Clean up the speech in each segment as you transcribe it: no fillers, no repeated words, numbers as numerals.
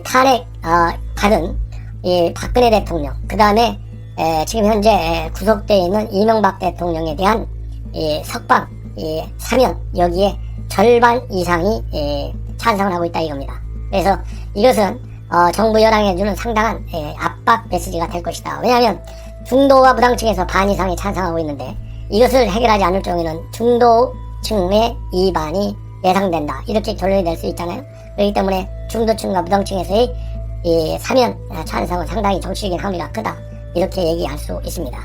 탄핵 받은 이 박근혜 대통령, 그 다음에 지금 현재 구속되어 있는 이명박 대통령에 대한 석방, 사면, 여기에 절반 이상이 찬성을 하고 있다 이겁니다. 그래서 이것은 정부 여당에 주는 상당한 압박 메시지가 될 것이다. 왜냐하면 중도와 무당층에서 반 이상이 찬성하고 있는데 이것을 해결하지 않을 경우에는 중도층의 이반이 예상된다, 이렇게 결론이 낼 수 있잖아요. 그렇기 때문에 중도층과 무당층에서의 사면 찬성은 상당히 정치적인 함의가 크다, 이렇게 얘기할 수 있습니다.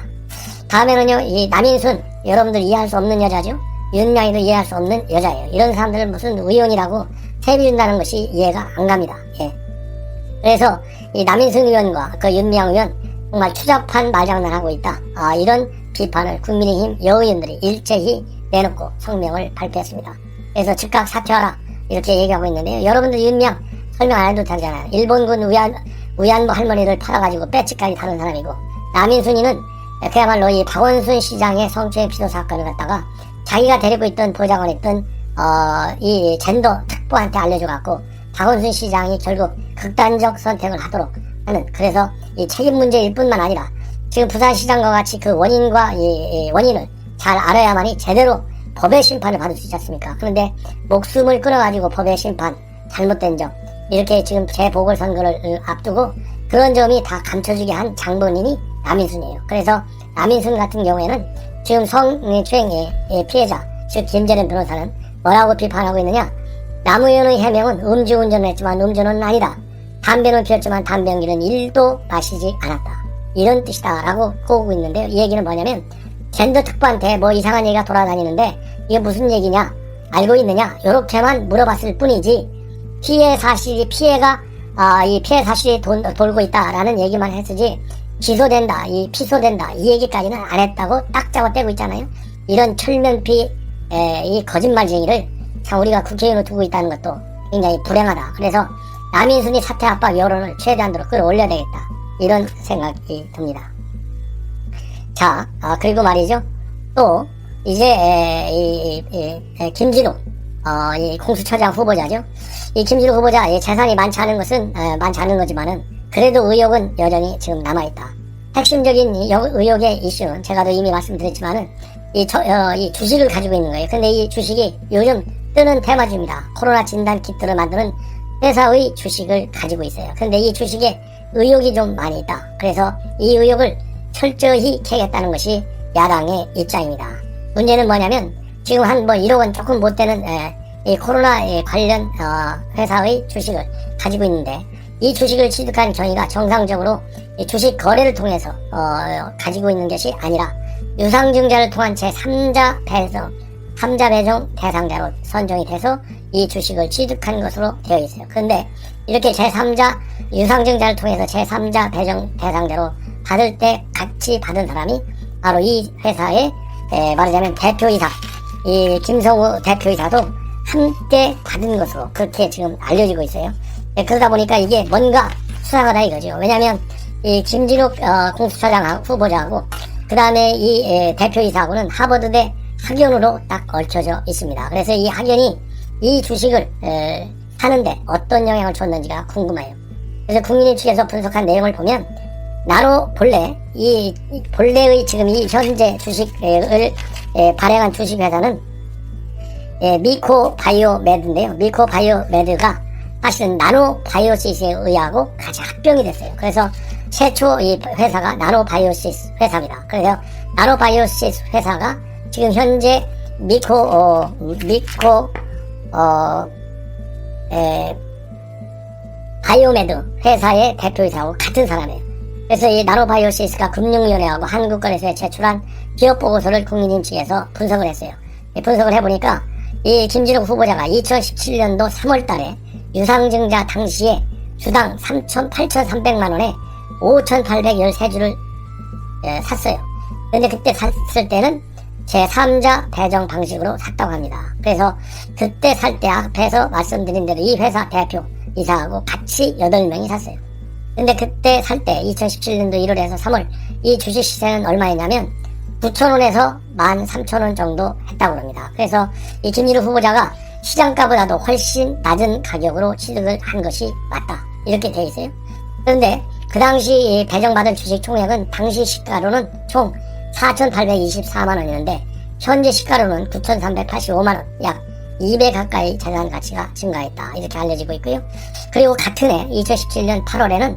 다음에는요, 이 남인순, 여러분들 이해할 수 없는 여자죠. 윤양이도 이해할 수 없는 여자예요. 이런 사람들을 무슨 의원이라고 세비준다는 것이 이해가 안 갑니다. 그래서 이 남인순 의원과 그 윤미향 의원 정말 추잡한 말장난하고 있다, 이런 비판을 국민의힘 여의원들이 일제히 내놓고 성명을 발표했습니다. 그래서 즉각 사퇴하라, 이렇게 얘기하고 있는데요. 여러분들 윤미향 설명 안 해도 되잖아요. 일본군 위안부 할머니를 팔아가지고 배치까지 다룬 사람이고, 남인순이는 그야말로 이 박원순 시장의 성추행 피도 사건을 갖다가 자기가 데리고 있던 보좌관에 있던 이 젠더 특보한테 알려줘갖고 박원순 시장이 결국 극단적 선택을 하도록 하는, 그래서 이 책임 문제일 뿐만 아니라 지금 부산시장과 같이 그 원인과 이 원인을 잘 알아야만이 제대로 법의 심판을 받을 수 있지 않습니까? 그런데 목숨을 끊어가지고 법의 심판, 잘못된 점, 이렇게 지금 재보궐선거를 앞두고 그런 점이 다 감춰지게 한 장본인이 남인순이에요. 그래서 남인순 같은 경우에는 지금 성추행의 피해자, 즉 김재련 변호사는 뭐라고 비판하고 있느냐, 남 의원의 해명은 음주운전을 했지만 음주는 아니다, 담배는 피웠지만 담배 연기는 1도 마시지 않았다, 이런 뜻이다 라고 꼬우고 있는데요. 이 얘기는 뭐냐면 젠더 특보한테 뭐 이상한 얘기가 돌아다니는데 이게 무슨 얘기냐, 알고 있느냐, 요렇게만 물어봤을 뿐이지 피해 사실이 이 피해 사실이 돌고 있다라는 얘기만 했으지 기소된다, 피소된다, 이 얘기까지는 안 했다고 딱 잡아떼고 있잖아요. 이런 철면피 이 거짓말쟁이를 참 우리가 국회의원으로 두고 있다는 것도 굉장히 불행하다. 그래서 남인순이 사퇴 압박 여론을 최대한으로 끌어올려야 되겠다, 이런 생각이 듭니다. 자, 그리고 말이죠, 또 이제 김진욱 이 공수처장 후보자죠. 이 김진욱 후보자 재산이 많지 않은 것은 많지 않은 거지만은 그래도 의혹은 여전히 지금 남아있다. 핵심적인 의혹의 이슈는 제가도 이미 말씀드렸지만은 이 주식을 가지고 있는 거예요. 근데 이 주식이 요즘 뜨는 테마주입니다. 코로나 진단 키트를 만드는 회사의 주식을 가지고 있어요. 근데 이 주식에 의혹이 좀 많이 있다. 그래서 이 의혹을 철저히 캐겠다는 것이 야당의 입장입니다. 문제는 뭐냐면 지금 한 1억 원 조금 못 되는 이 코로나 관련 회사의 주식을 가지고 있는데, 이 주식을 취득한 경위가 정상적으로 이 주식 거래를 통해서 가지고 있는 것이 아니라 유상증자를 통한 제3자 배정 대상자로 선정이 돼서 이 주식을 취득한 것으로 되어 있어요. 그런데 이렇게 제3자 유상증자를 통해서 제3자 배정 대상자로 받을 때 같이 받은 사람이 바로 이 회사의 말하자면 대표이사, 이 김성우 대표이사도 함께 받은 것으로 그렇게 지금 알려지고 있어요. 그러다 보니까 이게 뭔가 수상하다 이거죠. 왜냐하면 이 김진욱 공수처장 후보자하고 그 다음에 이 대표이사하고는 하버드대 학연으로 딱 얽혀져 있습니다. 그래서 이 학연이 이 주식을 사는데 어떤 영향을 줬는지가 궁금해요. 그래서 국민의 측에서 분석한 내용을 보면 나노 본래, 이 본래의 지금 이 현재 주식을 발행한 주식회사는 미코바이오메드인데요. 미코바이오메드가 사실은 나노바이오시스에 의하고 같이 합병이 됐어요. 그래서 최초 이 회사가 나노바이오시스 회사입니다. 그래서 나노바이오시스 회사가 지금 현재 바이오메드 회사의 대표이사하고 같은 사람이에요. 그래서 이 나노바이오시스가 금융위원회하고 한국거래소에 제출한 기업보고서를 국민의힘 측에서 분석을 했어요. 분석을 해보니까 이 김진욱 후보자가 2017년도 3월달에 유상증자 당시에 주당 8,300만원에 5,813주를 샀어요. 근데 그때 샀을 때는 제3자 배정 방식으로 샀다고 합니다. 그래서 그때 살 때 앞에서 말씀드린 대로 이 회사 대표 이사하고 같이 8명이 샀어요. 근데 그때 살 때 2017년도 1월에서 3월 이 주식 시세는 얼마였냐면 9,000원에서 13,000원 정도 했다고 합니다. 그래서 이 김진욱 후보자가 시장가보다도 훨씬 낮은 가격으로 취득을 한 것이 맞다, 이렇게 돼 있어요. 그런데 그 당시 배정받은 주식 총액은 당시 시가로는 총 4,824만 원이었는데 현재 시가로는 9,385만 원, 약 2배 가까이 자산 가치가 증가했다, 이렇게 알려지고 있고요. 그리고 같은 해 2017년 8월에는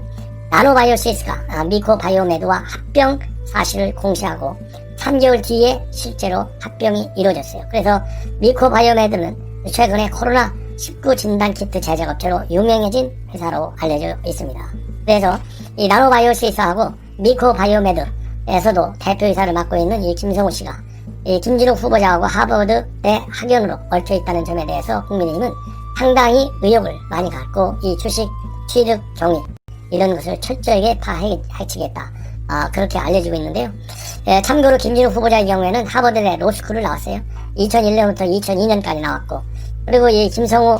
나노바이오시스가 미코바이오메드와 합병 사실을 공시하고 3개월 뒤에 실제로 합병이 이루어졌어요. 그래서 미코바이오메드는 최근에 코로나19 진단키트 제작업체로 유명해진 회사로 알려져 있습니다. 그래서 이 나노바이오시스하고 미코바이오메드에서도 대표이사를 맡고 있는 이 김성우 씨가 이 김진욱 후보자하고 하버드의 학연으로 얽혀 있다는 점에 대해서 국민의힘은 상당히 의혹을 많이 갖고 이 주식 취득 경위 이런 것을 철저하게 파헤치겠다, 그렇게 알려지고 있는데요. 참고로 김진욱 후보자의 경우에는 하버드대 로스쿨을 나왔어요. 2001년부터 2002년까지 나왔고, 그리고 이 김성우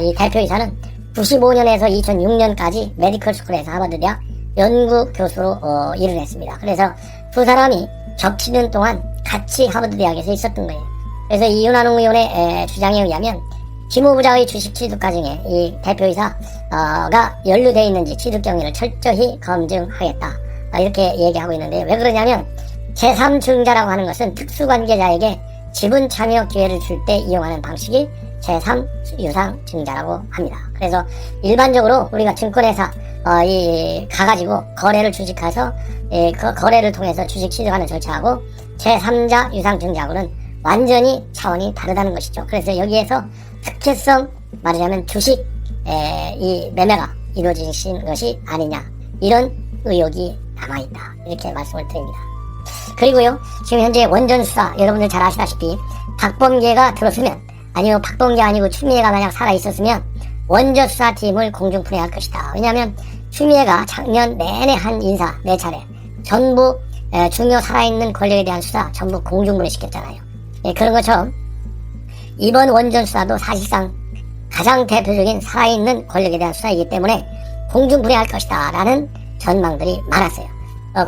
이 대표이사는 95년에서 2006년까지 메디컬 스쿨에서 하버드 대학 연구 교수로 일을 했습니다. 그래서 두 사람이 겹치는 동안 같이 하버드 대학에서 있었던 거예요. 그래서 이윤환웅 의원의 주장에 의하면 김 후보자의 주식 취득 과정에 이 대표이사가 연루되어 있는지 취득 경위를 철저히 검증하겠다, 이렇게 얘기하고 있는데, 왜 그러냐면 제3증자라고 하는 것은 특수관계자에게 지분 참여 기회를 줄 때 이용하는 방식이 제3유상증자라고 합니다. 그래서 일반적으로 우리가 증권회사 가가지고 거래를 주식해서 그 거래를 통해서 주식 취득하는 절차하고 제3자 유상증자하고는 완전히 차원이 다르다는 것이죠. 그래서 여기에서 특혜성, 말하자면 주식 이 매매가 이루어진 것이 아니냐, 이런 의혹이 남아있다, 이렇게 말씀을 드립니다. 그리고요, 지금 현재 원전 수사, 여러분들 잘 아시다시피 박범계가 들었으면, 아니면 박범계 아니고 추미애가 만약 살아있었으면 원전 수사팀을 공중분해할 것이다. 왜냐하면 추미애가 작년 내내 한 인사 4차례 전부 중요 살아있는 권력에 대한 수사 전부 공중분해시켰잖아요. 그런 것처럼 이번 원전 수사도 사실상 가장 대표적인 살아있는 권력에 대한 수사이기 때문에 공중분해할 것이다 라는 전망들이 많았어요.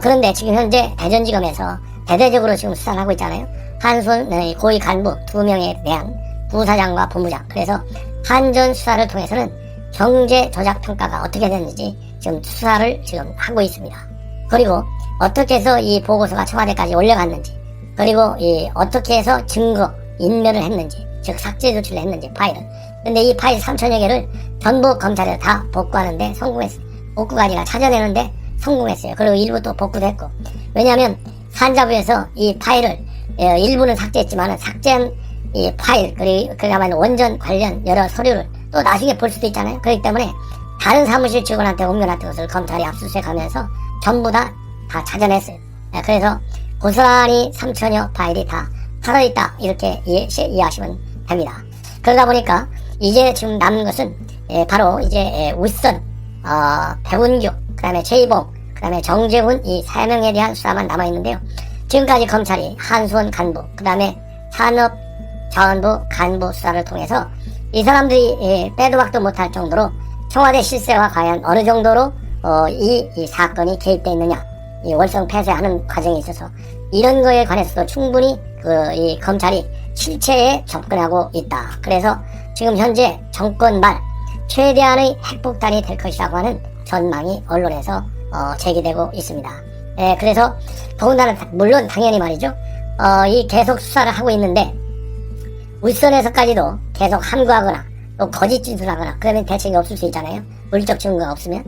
그런데 지금 현재 대전지검에서 대대적으로 지금 수사를 하고 있잖아요. 한손 고위 간부 2명에 대한 부사장과 본부장, 그래서 한전 수사를 통해서는 경제 조작 평가가 어떻게 됐는지 지금 수사를 지금 하고 있습니다. 그리고 어떻게 해서 이 보고서가 청와대까지 올라갔는지, 그리고 어떻게 해서 증거 인멸을 했는지, 즉 삭제 조치를 했는지 파일을. 근데 이 파일 3천여 개를 전부 검찰에 다 복구하는데 성공했어요. 복구가 아니라 찾아내는데 성공했어요. 그리고 일부 또 복구도 했고. 왜냐하면 산자부에서 이 파일을 일부는 삭제했지만 삭제한 이 파일, 그야말로 원전 관련 여러 서류를 또 나중에 볼 수도 있잖아요. 그렇기 때문에 다른 사무실 직원한테 옮겨놨던 것을 검찰이 압수수색하면서 전부 다 찾아냈어요. 그래서 고스란히 3천여 파일이 다 살아있다, 이렇게 이해하시면 됩니다. 그러다 보니까 이제 지금 남은 것은 바로 이제 울선, 백운규, 그 다음에 최이봉, 그 다음에 정재훈, 이 3명에 대한 수사만 남아있는데요. 지금까지 검찰이 한수원 간부, 그 다음에 산업자원부 간부 수사를 통해서 이 사람들이 빼도 박도 못할 정도로 청와대 실세와 과연 어느 정도로 이 사건이 개입되어 있느냐, 이 월성 폐쇄하는 과정에 있어서 이런 거에 관해서도 충분히 이 검찰이 실체에 접근하고 있다. 그래서 지금 현재 정권 말 최대한의 핵폭탄이 될 것이라고 하는 전망이 언론에서 제기되고 있습니다. 그래서 더군다나 물론 당연히 말이죠. 이 계속 수사를 하고 있는데 울선에서까지도 계속 함구하거나 또 거짓 진술하거나 그러면 대책이 없을 수 있잖아요. 물적 증거가 없으면.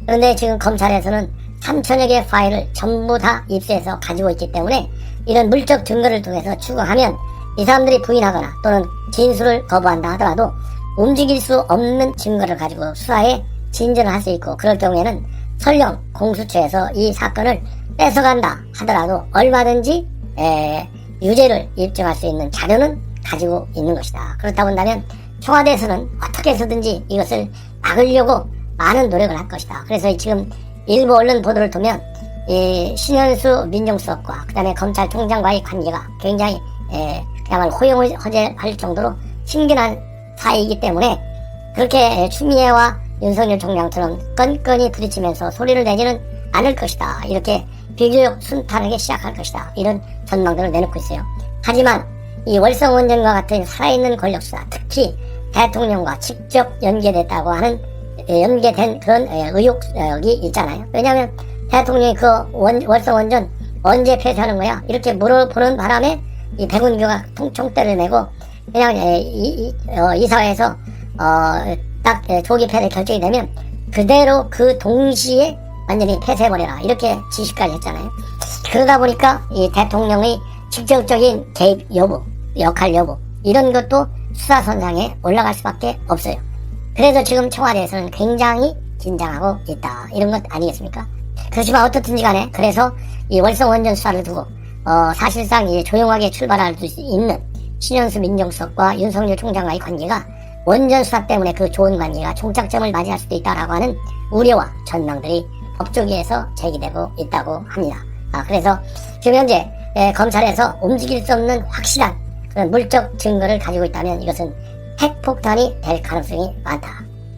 그런데 지금 검찰에서는 3천여 개의 파일을 전부 다 입수해서 가지고 있기 때문에 이런 물적 증거를 통해서 추궁하면 이 사람들이 부인하거나 또는 진술을 거부한다 하더라도 움직일 수 없는 증거를 가지고 수사에 진전을 할 수 있고, 그럴 경우에는 설령 공수처에서 이 사건을 뺏어간다 하더라도 얼마든지 유죄를 입증할 수 있는 자료는 가지고 있는 것이다. 그렇다 본다면 청와대에서는 어떻게 해서든지 이것을 막으려고 많은 노력을 할 것이다. 그래서 지금 일부 언론 보도를 보면 이 신현수 민정수석과 그 다음에 검찰총장과의 관계가 굉장히 그야말로 호용호재할 정도로 친근한 사이이기 때문에 그렇게 추미애와 윤석열 총장처럼 끈끈이 부딪히면서 소리를 내지는 않을 것이다. 이렇게 비교적 순탄하게 시작할 것이다. 이런 전망들을 내놓고 있어요. 하지만 이 월성원전과 같은 살아있는 권력수사, 특히 대통령과 직접 연계됐다고 하는 연계된 그런 의혹이 있잖아요. 왜냐하면 대통령이 그 월성 원전 언제 폐쇄하는 거야? 이렇게 물어보는 바람에 이 백운규가 총대를 메고 그냥 이사회에서 딱 조기 폐쇄 결정이 되면 그대로 그 동시에 완전히 폐쇄해버려라 이렇게 지시까지 했잖아요. 그러다 보니까 이 대통령의 직접적인 개입 여부, 역할 여부 이런 것도 수사선상에 올라갈 수밖에 없어요. 그래서 지금 청와대에서는 굉장히 긴장하고 있다 이런 것 아니겠습니까? 그렇지만 어떻든지 간에 그래서 이 월성 원전 수사를 두고 사실상 이제 조용하게 출발할 수 있는 신현수 민정수석과 윤석열 총장과의 관계가 원전 수사 때문에 그 좋은 관계가 종착점을 맞이할 수도 있다라고 하는 우려와 전망들이 법조계에서 제기되고 있다고 합니다. 그래서 지금 현재 검찰에서 움직일 수 없는 확실한 그런 물적 증거를 가지고 있다면 이것은 핵폭탄이 될 가능성이 많다.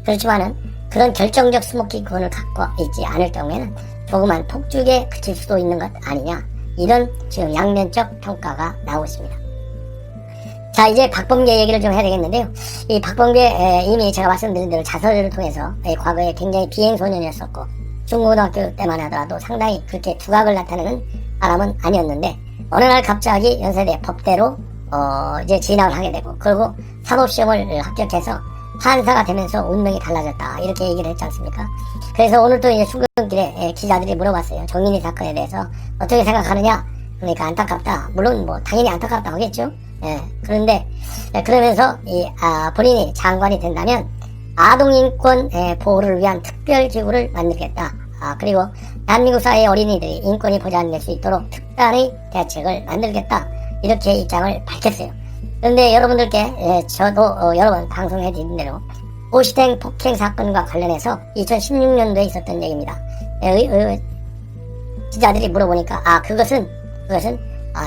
그렇지만은 그런 결정적 스모킹건을 갖고 있지 않을 경우에는 조그만 폭죽에 그칠 수도 있는 것 아니냐 이런 지금 양면적 평가가 나오고 있습니다. 자, 이제 박범계 얘기를 좀 해야 되겠는데요. 이 박범계 이미 제가 말씀드린 대로 자서전을 통해서 과거에 굉장히 비행소년이었었고 중고등학교 때만 하더라도 상당히 그렇게 두각을 나타내는 사람은 아니었는데 어느 날 갑자기 연세대 법대로 이제 진학을 하게 되고 그리고 사법시험을 합격해서 판사가 되면서 운명이 달라졌다 이렇게 얘기를 했지 않습니까? 그래서 오늘 또 이제 출근길에 기자들이 물어봤어요. 정민희 사건에 대해서 어떻게 생각하느냐? 그러니까 안타깝다. 물론 뭐 당연히 안타깝다고 하겠죠. 그런데 그러면서 본인이 장관이 된다면 아동인권 보호를 위한 특별기구를 만들겠다. 그리고 대한민국 사회의 어린이들이 인권이 보장될 수 있도록 특단의 대책을 만들겠다. 이렇게 입장을 밝혔어요. 그런데 여러분들께 저도 여러 번 방송해드린 대로 오시댕 폭행 사건과 관련해서 2016년도에 있었던 얘기입니다. 기자들이 물어보니까 그것은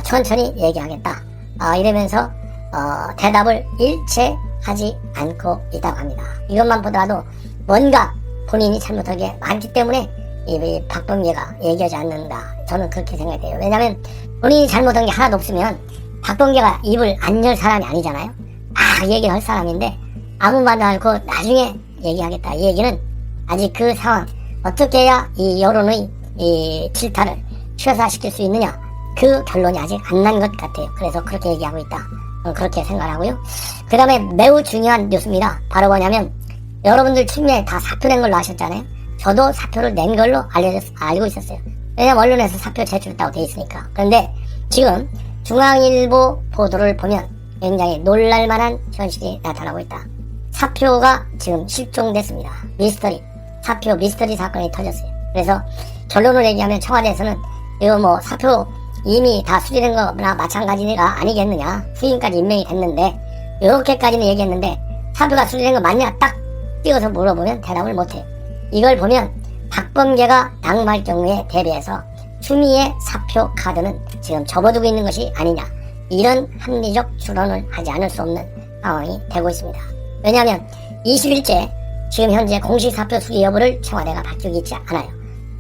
천천히 얘기하겠다. 이러면서 대답을 일체 하지 않고 있다고 합니다. 이것만 보더라도 뭔가 본인이 잘못한 게 많기 때문에 이 박범계가 얘기하지 않는다. 저는 그렇게 생각해요. 왜냐하면 본인이 잘못한 게 하나도 없으면 박범계가 입을 안 열 사람이 아니잖아요. 얘기를 할 사람인데 아무 말도 않고 나중에 얘기하겠다. 이 얘기는 아직 그 상황 어떻게 해야 이 여론의 이 질타를 취사시킬 수 있느냐 그 결론이 아직 안 난 것 같아요. 그래서 그렇게 얘기하고 있다. 그렇게 생각하고요. 그 다음에 매우 중요한 뉴스입니다. 바로 뭐냐면 여러분들 추미애 다 사표 낸 걸로 아셨잖아요. 저도 사표를 낸 걸로 알고 있었어요. 왜냐면 언론에서 사표 제출했다고 돼 있으니까. 그런데 지금 중앙일보 보도를 보면 굉장히 놀랄만한 현실이 나타나고 있다. 사표가 지금 실종됐습니다. 사표 미스터리 사건이 터졌어요. 그래서 결론을 얘기하면 청와대에서는 이거 뭐 사표 이미 다 수리된 거나 마찬가지가 아니겠느냐. 후임까지 임명이 됐는데 이렇게까지는 얘기했는데 사표가 수리된 거 맞냐 딱 띄워서 물어보면 대답을 못해요. 이걸 보면 박범계가 낙마할 경우에 대비해서 추미애 사표 카드는 지금 접어두고 있는 것이 아니냐 이런 합리적 추론을 하지 않을 수 없는 상황이 되고 있습니다. 왜냐하면 20일째 지금 현재 공식 사표 수리 여부를 청와대가 밝히고 있지 않아요.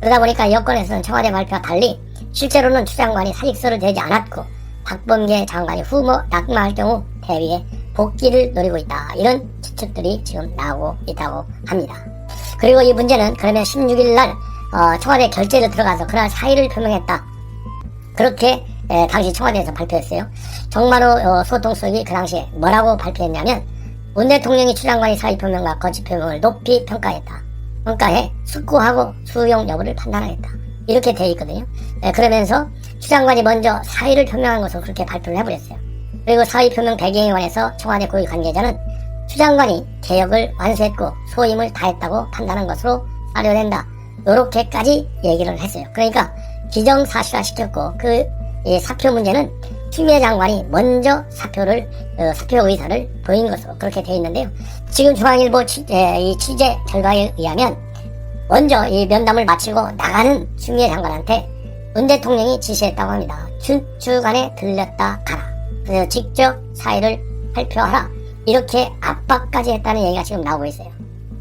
그러다 보니까 여권에서는 청와대 발표와 달리 실제로는 추 장관이 사직서를 대지 않았고 박범계 장관이 후보 낙마할 경우 대비해 복귀를 노리고 있다. 이런 추측들이 지금 나오고 있다고 합니다. 그리고 이 문제는 그러면 16일날 청와대 결재를 들어가서 그날 사의를 표명했다. 그렇게 당시 청와대에서 발표했어요. 정만호 소통수석이 그 당시에 뭐라고 발표했냐면 문 대통령이 추 장관의 사의 표명과 거취 표명을 높이 평가해 숙고하고 수용 여부를 판단하겠다. 이렇게 되어 있거든요. 그러면서 추 장관이 먼저 사의를 표명한 것으로 그렇게 발표를 해버렸어요. 그리고 사의 표명 배경에 관해서 청와대 고위 관계자는 추 장관이 개혁을 완수했고 소임을 다했다고 판단한 것으로 사료된다. 요렇게까지 얘기를 했어요. 그러니까 기정사실화 시켰고 이 사표 문제는 추미애 장관이 먼저 사표 의사를 보인 것으로 그렇게 되어 있는데요. 지금 중앙일보 이 취재 결과에 의하면 먼저 이 면담을 마치고 나가는 추미애 장관한테 문 대통령이 지시했다고 합니다. 주간에 들렸다 가라. 그래서 직접 사의를 발표하라. 이렇게 압박까지 했다는 얘기가 지금 나오고 있어요.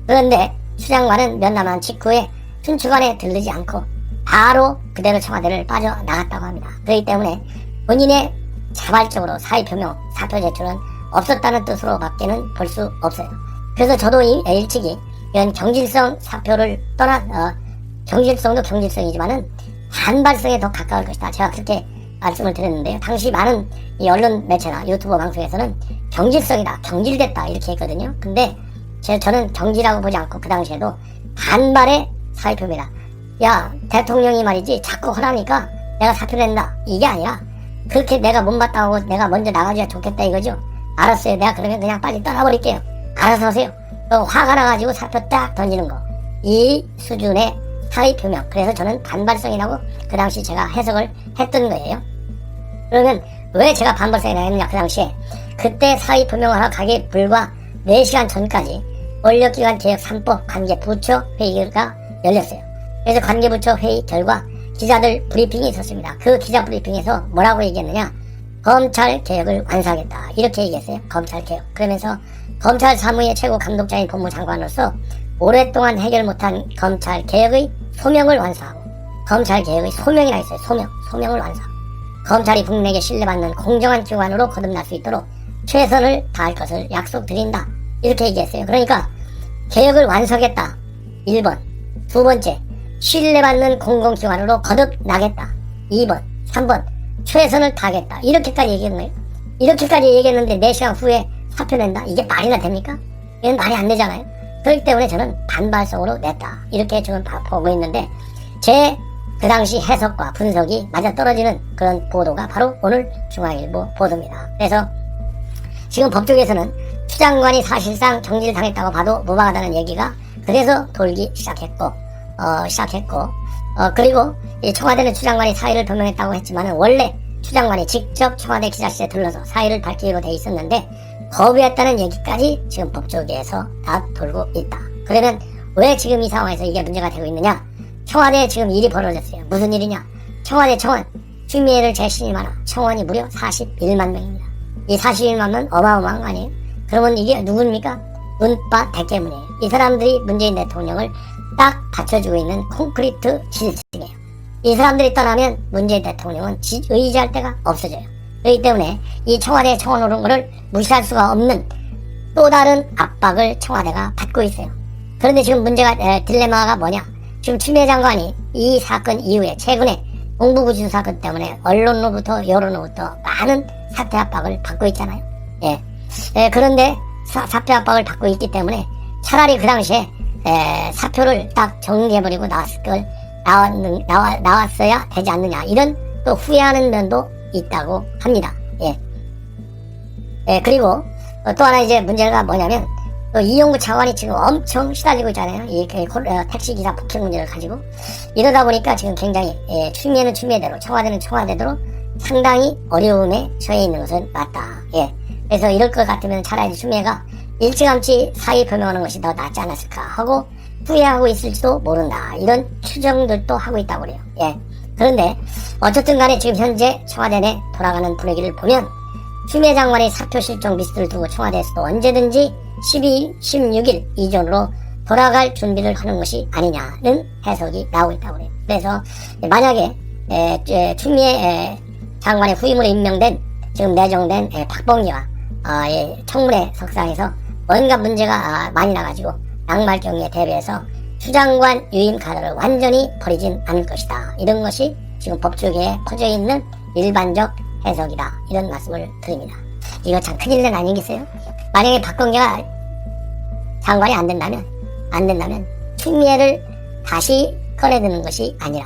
그런데 추 장관은 면담한 직후에 춘추관에 들르지 않고 바로 그대로 청와대를 빠져나갔다고 합니다. 그렇기 때문에 본인의 자발적으로 사의 표명, 사표 제출은 없었다는 뜻으로 밖에는 볼 수 없어요. 그래서 저도 일찍이 이건 경질성 사표를 떠나 경질성도 경질성이지만은 반발성에 더 가까울 것이다. 제가 그렇게 말씀을 드렸는데요. 당시 많은 이 언론 매체나 유튜브 방송에서는 경질성이다, 경질됐다 이렇게 했거든요. 근데 저는 경질하고 보지 않고 그 당시에도 반발의 사의표입니다. 야, 대통령이 말이지 자꾸 하라니까 내가 사표 낸다, 이게 아니라 그렇게 내가 못마땅하고 내가 먼저 나가줘야 좋겠다 이거죠. 알았어요, 내가 그러면 그냥 빨리 떠나버릴게요. 알아서 하세요. 화가 나가지고 사표 딱 던지는 거, 이 수준의 사의표명. 그래서 저는 반발성이라고 그 당시 제가 해석을 했던 거예요. 그러면 왜 제가 반발성이라고 했느냐, 그 당시에 그때 사의표명을 하러 가기 불과 4시간 전까지 권력기관 개혁 3법 관계부처 회의가 열렸어요. 그래서 관계부처 회의 결과 기자들 브리핑이 있었습니다. 그 기자 브리핑에서 뭐라고 얘기했느냐, 검찰 개혁을 완수하겠다 이렇게 얘기했어요. 검찰 개혁. 그러면서 검찰 사무의 최고 감독자인 법무장관으로서 오랫동안 해결 못한 검찰 개혁의 소명을 완수하고, 검찰 개혁의 소명이라 했어요. 소명을 완수하고, 검찰이 국민에게 신뢰받는 공정한 기관으로 거듭날 수 있도록 최선을 다할 것을 약속드린다 이렇게 얘기했어요. 그러니까 개혁을 완수하겠다 1번, 두 번째 신뢰받는 공공기관으로 거듭나겠다 2번, 3번 최선을 다하겠다 이렇게까지 얘기한 거예요. 이렇게까지 얘기했는데 4시간 후에 사표 낸다? 이게 말이나 됩니까? 이건 말이 안 되잖아요. 그렇기 때문에 저는 반발성으로 냈다 이렇게 지금 보고 있는데, 제 그 당시 해석과 분석이 맞아떨어지는 그런 보도가 바로 오늘 중앙일보 보도입니다. 그래서 지금 법조계에서는 추 장관이 사실상 경질당했다고 봐도 무방하다는 얘기가 그래서 돌기 시작했고, 그리고 이 청와대는 추 장관이 사의를 표명했다고 했지만 원래 추 장관이 직접 청와대 기자실에 들러서 사의를 밝히기로 돼 있었는데 거부했다는 얘기까지 지금 법조계에서 다 돌고 있다. 그러면 왜 지금 이 상황에서 이게 문제가 되고 있느냐? 청와대에 지금 일이 벌어졌어요. 무슨 일이냐? 청와대 청원 추미애를 재신임하라. 청원이 무려 41만 명입니다. 이 41만 명은 어마어마한 거 아니에요? 그러면 이게 누굽니까? 문바 대깨문이에요. 이 사람들이 문재인 대통령을 딱 받쳐주고 있는 콘크리트 기술이에요. 이 사람들이 떠나면 문재인 대통령은 의지할 데가 없어져요. 그렇기 때문에 이 청와대 청원 오른 거를 무시할 수가 없는 또 다른 압박을 청와대가 받고 있어요. 그런데 지금 문제가, 딜레마가 뭐냐? 지금 추미애 장관이 이 사건 이후에 최근에 공부부진 사건 때문에 언론로부터 여론으로부터 많은 사퇴 압박을 받고 있잖아요. 그런데 사퇴 압박을 받고 있기 때문에 차라리 그 당시에 사표를 딱 정리해버리고 나왔어야 되지 않느냐, 이런 또 후회하는 면도 있다고 합니다. 그리고 또 하나 이제 문제가 뭐냐면, 또 이용구 차관이 지금 엄청 시달리고 있잖아요. 이 택시기사 폭행 문제를 가지고. 이러다 보니까 지금 굉장히 추미애는 추미애대로, 청와대는 청와대대로 상당히 어려움에 처해 있는 것은 맞다. 그래서 이럴 것 같으면 차라리 추미애가 일찌감치 사의 표명하는 것이 더 낫지 않았을까 하고 후회하고 있을지도 모른다, 이런 추정들도 하고 있다고 그래요. 그런데 어쨌든 간에 지금 현재 청와대 내 돌아가는 분위기를 보면 추미애 장관의 사표 실종 미스를 두고 청와대에서도 언제든지 12일, 16일 이전으로 돌아갈 준비를 하는 것이 아니냐는 해석이 나오고 있다고 그래요. 그래서 만약에 추미애 장관의 후임으로 임명된, 지금 내정된 박범기와 청문회 석상에서 뭔가 문제가 많이 나가지고 양말 경우에 대비해서 추 장관 유임 카드를 완전히 버리진 않을 것이다, 이런 것이 지금 법조계에 퍼져 있는 일반적 해석이다, 이런 말씀을 드립니다. 이거 참 큰일 난 아니겠어요? 만약에 박범계가 장관이 안 된다면 추미애를 다시 꺼내드는 것이 아니라